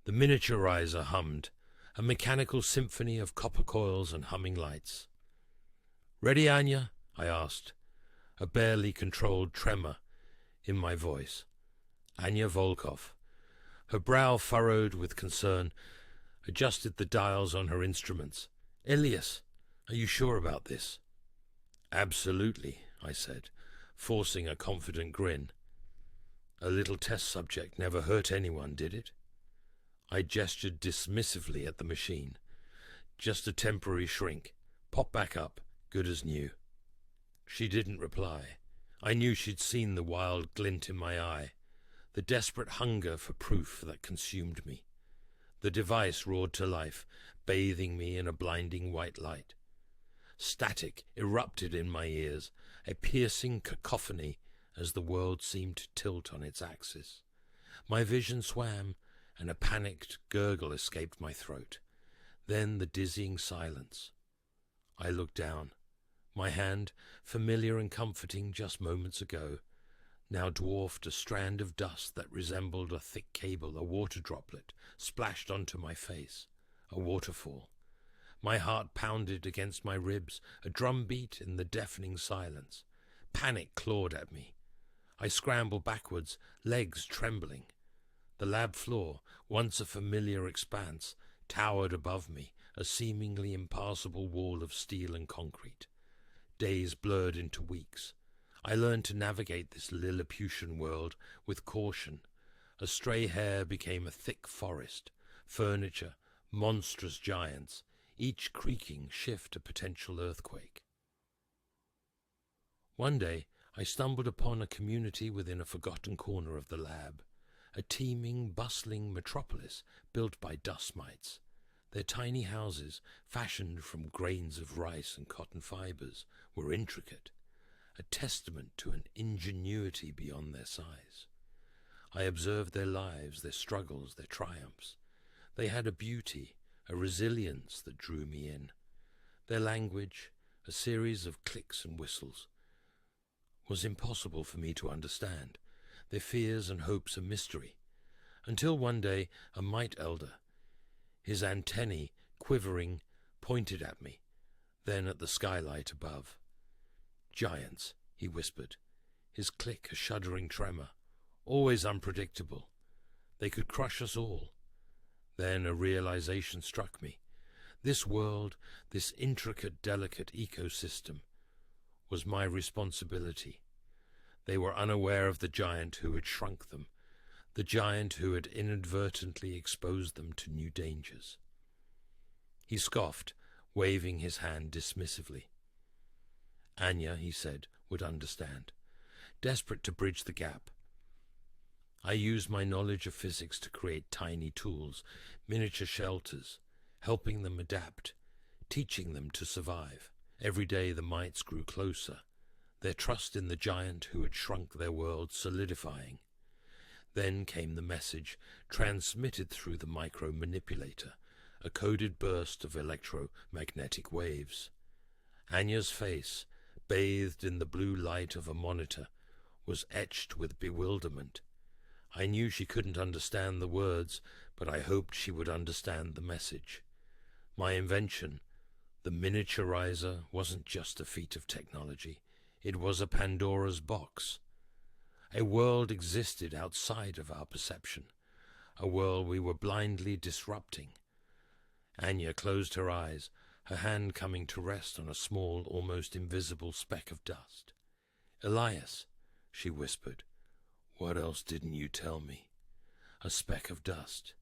The Miniaturizer hummed, a mechanical symphony of copper coils and humming lights. "Ready, Anya?" I asked, a barely controlled tremor in my voice. Anya Volkov, her brow furrowed with concern, adjusted the dials on her instruments. "Elias, are you sure about this?" "Absolutely," I said, forcing a confident grin. "A little test subject never hurt anyone, did it?" I gestured dismissively at the machine. "Just a temporary shrink. Pop back up, good as new." She didn't reply. I knew she'd seen the wild glint in my eye, the desperate hunger for proof that consumed me. The device roared to life, bathing me in a blinding white light. Static erupted in my ears, a piercing cacophony as the world seemed to tilt on its axis. My vision swam, and a panicked gurgle escaped my throat. Then the dizzying silence. I looked down. My hand, familiar and comforting just moments ago, now dwarfed a strand of dust that resembled a thick cable, a water droplet, splashed onto my face, a waterfall. My heart pounded against my ribs, a drumbeat in the deafening silence. Panic clawed at me. I scrambled backwards, legs trembling. The lab floor, once a familiar expanse, towered above me, a seemingly impassable wall of steel and concrete. Days blurred into weeks. I learned to navigate this Lilliputian world with caution. A stray hair became a thick forest, furniture, monstrous giants, each creaking shift a potential earthquake. One day I stumbled upon a community within a forgotten corner of the lab, a teeming, bustling metropolis built by dust mites. Their tiny houses, fashioned from grains of rice and cotton fibers, were intricate, a testament to an ingenuity beyond their size. I observed their lives, their struggles, their triumphs. They had a beauty, a resilience that drew me in. Their language, a series of clicks and whistles, was impossible for me to understand. Their fears and hopes a mystery, until one day a mite elder, his antennae quivering, pointed at me, then at the skylight above. "Giants," he whispered, his click a shuddering tremor, "always unpredictable. They could crush us all." Then a realization struck me. This world, this intricate, delicate ecosystem, was my responsibility. They were unaware of the giant who had shrunk them, the giant who had inadvertently exposed them to new dangers. He scoffed, waving his hand dismissively. Anya, he said, would understand. Desperate to bridge the gap, I used my knowledge of physics to create tiny tools, miniature shelters, helping them adapt, teaching them to survive. Every day the mites grew closer, their trust in the giant who had shrunk their world solidifying. Then came the message, transmitted through the micro-manipulator, a coded burst of electromagnetic waves. Anya's face, bathed in the blue light of a monitor, was etched with bewilderment. I knew she couldn't understand the words, but I hoped she would understand the message. My invention, the Miniaturizer, wasn't just a feat of technology. It was a Pandora's box. A world existed outside of our perception, a world we were blindly disrupting. Anya closed her eyes, her hand coming to rest on a small, almost invisible speck of dust. "Elias," she whispered, "what else didn't you tell me?" A speck of dust.